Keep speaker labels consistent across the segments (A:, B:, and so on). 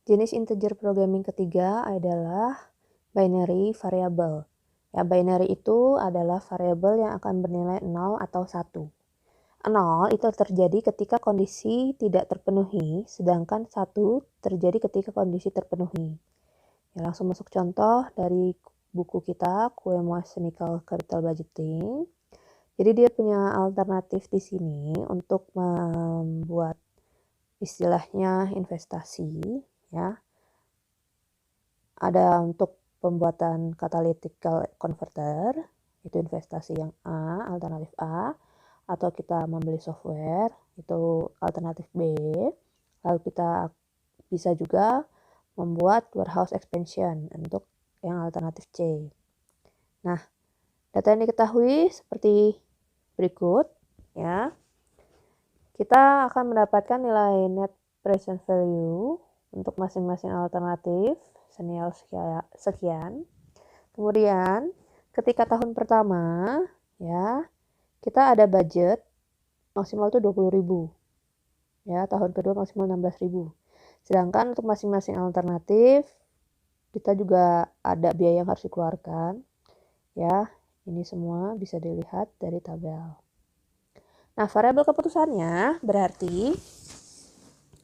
A: Jenis integer programming ketiga adalah binary variable. Ya, binary itu adalah variabel yang akan bernilai 0 atau 1. 0 itu terjadi ketika kondisi tidak terpenuhi, sedangkan 1 terjadi ketika kondisi terpenuhi. Ya, langsung masuk contoh dari buku kita, QMOS Cynical Capital Budgeting. Jadi dia punya alternatif di sini untuk membuat istilahnya investasi, ya. Ada untuk pembuatan catalytic converter, itu investasi yang A, alternatif A, atau kita membeli software, itu alternatif B. Lalu kita bisa juga membuat warehouse expansion untuk yang alternatif C. Nah, data yang diketahui seperti berikut, ya. Kita akan mendapatkan nilai net present value untuk masing-masing alternatif senilai sekian. Kemudian ketika tahun pertama, ya, kita ada budget maksimal itu 20.000. Ya, tahun kedua maksimal 16.000. Sedangkan untuk masing-masing alternatif kita juga ada biaya yang harus dikeluarkan. Ya, ini semua bisa dilihat dari tabel. Nah, variabel keputusannya berarti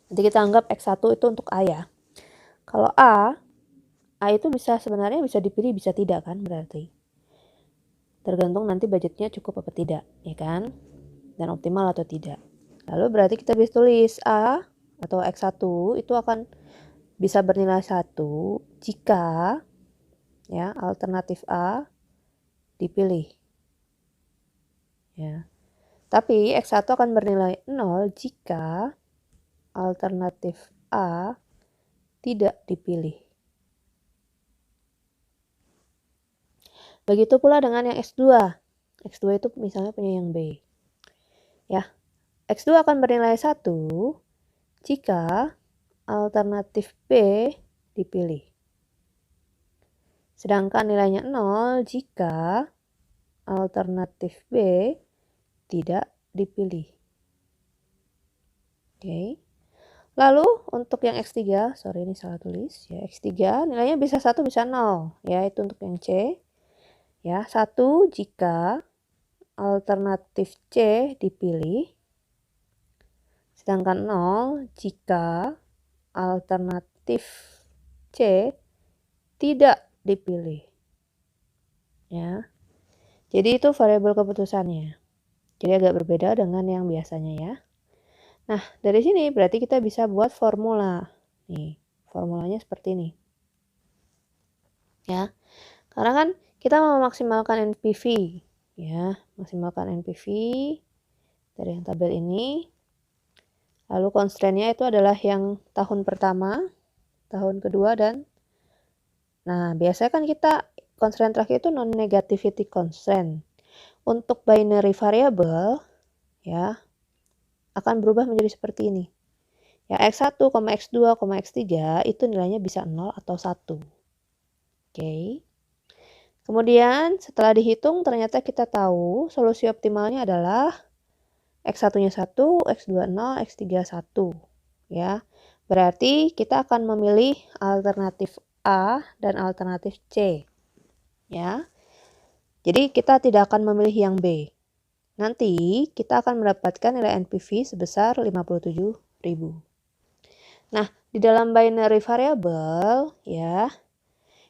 A: nanti kita anggap X1 itu untuk A ya. Kalau A itu sebenarnya bisa dipilih, bisa tidak kan berarti. Tergantung nanti budgetnya cukup apa tidak, ya kan? Dan optimal atau tidak. Lalu berarti kita bisa tulis A atau X1 itu akan bisa bernilai 1 jika ya alternatif A dipilih. Ya. Tapi X1 akan bernilai 0 jika alternatif A tidak dipilih. Begitu pula dengan yang X2. X2 itu misalnya punya yang B. Ya, X2 akan bernilai 1 jika alternatif B dipilih. Sedangkan nilainya 0 jika alternatif B tidak dipilih. Oke. Lalu untuk yang X3, sorry ini salah tulis ya, X3 nilainya bisa 1 bisa 0 ya, itu untuk yang C. Ya, 1 jika alternatif C dipilih, sedangkan 0 jika alternatif C tidak dipilih. Ya. Jadi itu variabel keputusannya. Jadi agak berbeda dengan yang biasanya ya. Nah, dari sini berarti kita bisa buat formula. Nih, formulanya seperti ini. Ya. Karena kan kita mau memaksimalkan NPV, ya, maksimalkan NPV dari yang tabel ini. Lalu constraint-nya itu adalah yang tahun pertama, tahun kedua, dan nah, biasanya kan kita constraint terakhir itu non-negativity constraint. Untuk binary variable, ya, akan berubah menjadi seperti ini. Ya, X1, X2, X3 itu nilainya bisa 0 atau 1. Oke. Kemudian setelah dihitung ternyata kita tahu solusi optimalnya adalah X1-nya 1, X2 0, X3 1. Ya. Berarti kita akan memilih alternatif A dan alternatif C. Ya. Jadi kita tidak akan memilih yang B. Nanti kita akan mendapatkan nilai NPV sebesar 57.000. Nah, di dalam binary variable ya,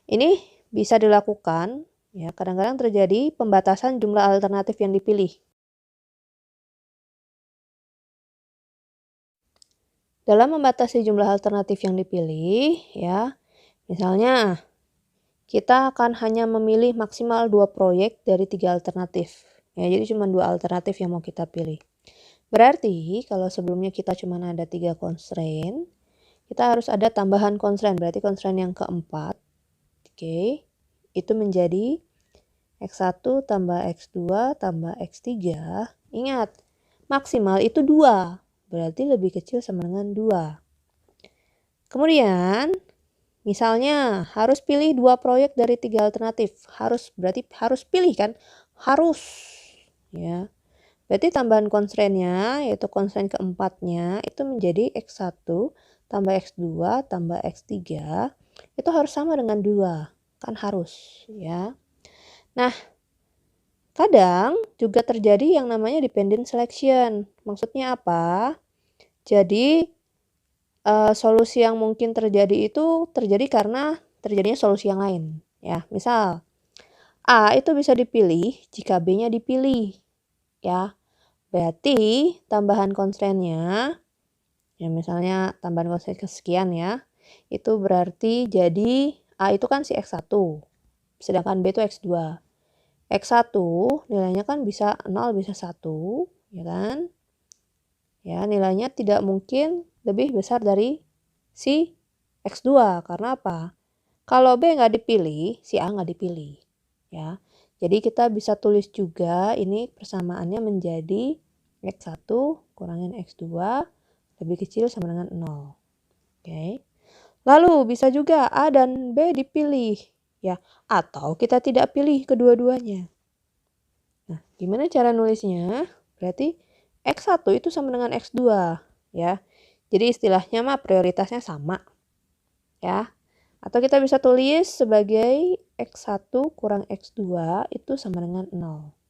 A: ini bisa dilakukan ya, kadang-kadang terjadi pembatasan jumlah alternatif yang dipilih. Dalam membatasi jumlah alternatif yang dipilih ya, misalnya kita akan hanya memilih maksimal 2 proyek dari 3 alternatif. Ya, jadi cuma 2 alternatif yang mau kita pilih. Berarti kalau sebelumnya kita cuma ada 3 constraint, kita harus ada tambahan constraint, berarti constraint yang keempat. Oke, itu menjadi X1 tambah X2 tambah X3. Ingat, maksimal itu 2. Berarti lebih kecil sama dengan 2. Kemudian, misalnya harus pilih 2 proyek dari 3 alternatif. Berarti harus pilih kan? Harus. Ya. Berarti tambahan constraint-nya, yaitu constraint keempatnya, itu menjadi X1 tambah X2 tambah X3 itu harus sama dengan 2. Kan harus, ya. Nah, kadang juga terjadi yang namanya dependent selection. Maksudnya apa? Jadi, solusi yang mungkin terjadi itu terjadi karena terjadinya solusi yang lain, ya. Misal, A itu bisa dipilih jika B-nya dipilih, ya. Berarti tambahan constraint-nya, ya misalnya tambahan constraint kesekian ya, itu berarti jadi A itu kan si X1, sedangkan B itu X2. X1 nilainya kan bisa 0, bisa 1, ya kan? Ya, nilainya tidak mungkin lebih besar dari si X2, karena apa? Kalau B nggak dipilih, si A nggak dipilih, ya. Jadi kita bisa tulis juga ini persamaannya menjadi X1 kurangin X2 lebih kecil sama dengan 0. Oke. Lalu bisa juga A dan B dipilih, ya. Atau kita tidak pilih kedua-duanya. Nah, gimana cara nulisnya? Berarti X1 itu sama dengan X2, ya. Jadi istilahnya mah prioritasnya sama, ya. Atau kita bisa tulis sebagai X1 kurang X2 itu sama dengan 0.